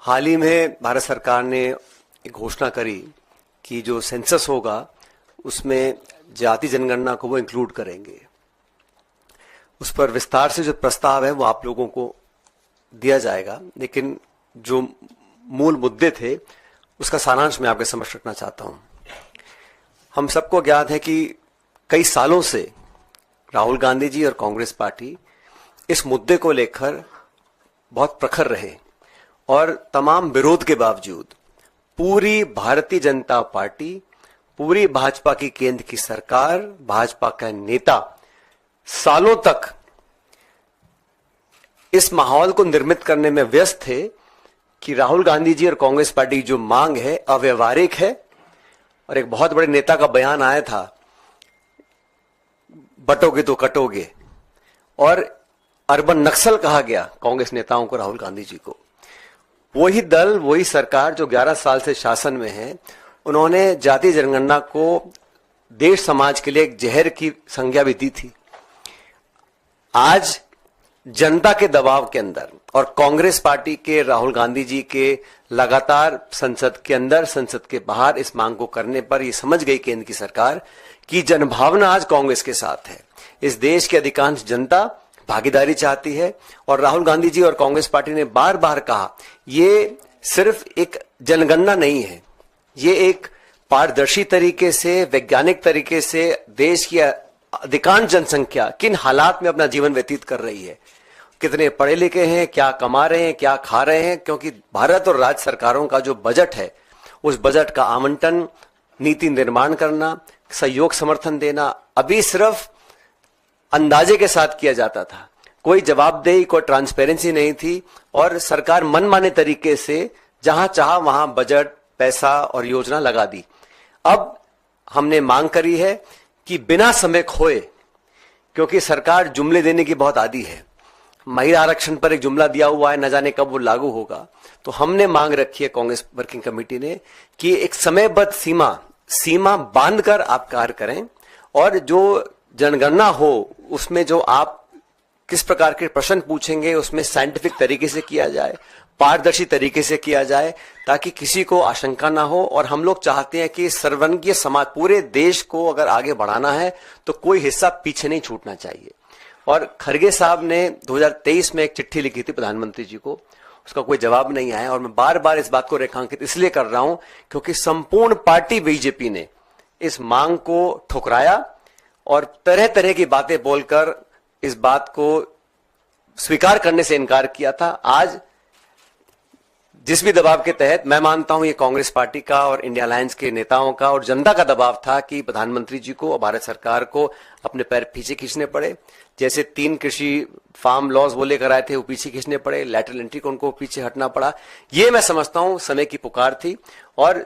हाल ही में भारत सरकार ने एक घोषणा करी कि जो सेंसस होगा उसमें जाति जनगणना को वो इंक्लूड करेंगे। उस पर विस्तार से जो प्रस्ताव है वो आप लोगों को दिया जाएगा, लेकिन जो मूल मुद्दे थे उसका सारांश मैं आपके समक्ष रखना चाहता हूं। हम सबको ज्ञात है कि कई सालों से राहुल गांधी जी और कांग्रेस पार्टी इस मुद्दे को लेकर बहुत प्रखर रहे और तमाम विरोध के बावजूद पूरी भारतीय जनता पार्टी, पूरी भाजपा की केंद्र की सरकार, भाजपा का नेता सालों तक इस माहौल को निर्मित करने में व्यस्त थे कि राहुल गांधी जी और कांग्रेस पार्टी की जो मांग है अव्यवहारिक है। और एक बहुत बड़े नेता का बयान आया था, बटोगे तो कटोगे, और अर्बन नक्सल कहा गया कांग्रेस नेताओं को, राहुल गांधी जी को। वही दल, वही सरकार जो 11 साल से शासन में है, उन्होंने जातीय जनगणना को देश समाज के लिए एक जहर की संज्ञा भी दी थी। आज जनता के दबाव के अंदर और कांग्रेस पार्टी के, राहुल गांधी जी के लगातार संसद के अंदर, संसद के बाहर इस मांग को करने पर यह समझ गई केंद्र की सरकार कि जनभावना आज कांग्रेस के साथ है। इस देश की अधिकांश जनता भागीदारी चाहती है और राहुल गांधी जी और कांग्रेस पार्टी ने बार बार कहा, ये सिर्फ एक जनगणना नहीं है, ये एक पारदर्शी तरीके से, वैज्ञानिक तरीके से देश की अधिकांश जनसंख्या किन हालात में अपना जीवन व्यतीत कर रही है, कितने पढ़े लिखे हैं, क्या कमा रहे हैं, क्या खा रहे हैं। क्योंकि भारत और राज्य सरकारों का जो बजट है, उस बजट का आवंटन, नीति निर्माण करना, सहयोग समर्थन देना अभी सिर्फ अंदाजे के साथ किया जाता था। कोई जवाबदेही, कोई ट्रांसपेरेंसी नहीं थी और सरकार मनमाने तरीके से जहां चाहा वहां बजट, पैसा और योजना लगा दी। अब हमने मांग करी है कि बिना समय खोए, क्योंकि सरकार जुमले देने की बहुत आदी है, महिला आरक्षण पर एक जुमला दिया हुआ है, न जाने कब वो लागू होगा। तो हमने मांग रखी है कांग्रेस वर्किंग कमेटी ने कि एक समयबद्ध सीमा बांधकर आप कार्य करें और जो जनगणना हो उसमें जो आप किस प्रकार के प्रश्न पूछेंगे उसमें साइंटिफिक तरीके से किया जाए, पारदर्शी तरीके से किया जाए, ताकि किसी को आशंका ना हो। और हम लोग चाहते हैं कि सर्वंगीय समाज, पूरे देश को अगर आगे बढ़ाना है तो कोई हिस्सा पीछे नहीं छूटना चाहिए। और खरगे साहब ने 2023 में एक चिट्ठी लिखी थी प्रधानमंत्री जी को, उसका कोई जवाब नहीं आया। और मैं बार बार इस बात को रेखांकित इसलिए कर रहा हूं क्योंकि संपूर्ण पार्टी बीजेपी ने इस मांग को ठुकराया और तरह तरह की बातें बोलकर इस बात को स्वीकार करने से इनकार किया था। आज जिस भी दबाव के तहत, मैं मानता हूं ये कांग्रेस पार्टी का और इंडिया अलायंस के नेताओं का और जनता का दबाव था कि प्रधानमंत्री जी को और भारत सरकार को अपने पैर पीछे खींचने पड़े। जैसे 3 कृषि फार्म लॉज वो लेकर आए थे, वो पीछे खींचने पड़े, लैटरल एंट्री को उनको पीछे हटना पड़ा। ये मैं समझता हूं समय की पुकार थी और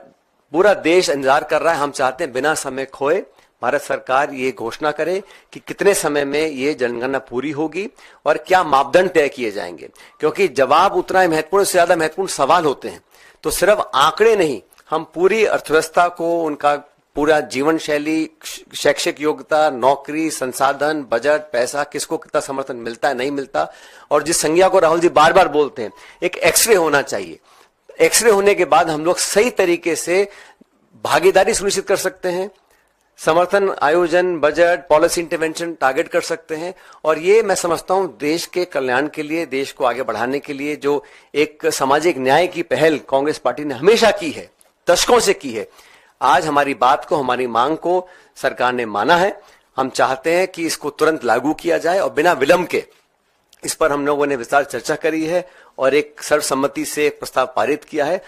पूरा देश इंतजार कर रहा है। हम चाहते हैं बिना समय खोए भारत सरकार ये घोषणा करे कि कितने समय में ये जनगणना पूरी होगी और क्या मापदंड तय किए जाएंगे। क्योंकि जवाब उतना ही महत्वपूर्ण, से ज्यादा महत्वपूर्ण सवाल होते हैं। तो सिर्फ आंकड़े नहीं, हम पूरी अर्थव्यवस्था को, उनका पूरा जीवन शैली, शैक्षिक योग्यता, नौकरी, संसाधन, बजट, पैसा, किसको कितना समर्थन मिलता है, नहीं मिलता। और जिस संज्ञा को राहुल जी बार बार बोलते हैं, एक एक्सरे होना चाहिए। एक्सरे होने के बाद हम लोग सही तरीके से भागीदारी सुनिश्चित कर सकते हैं, समर्थन, आयोजन, बजट, पॉलिसी इंटरवेंशन टारगेट कर सकते हैं। और ये मैं समझता हूं देश के कल्याण के लिए, देश को आगे बढ़ाने के लिए जो एक सामाजिक न्याय की पहल कांग्रेस पार्टी ने हमेशा की है, दशकों से की है, आज हमारी बात को, हमारी मांग को सरकार ने माना है। हम चाहते हैं कि इसको तुरंत लागू किया जाए और बिना विलंब के इस पर हम लोगों ने विस्तार चर्चा करी है और एक सर्वसम्मति से एक प्रस्ताव पारित किया है।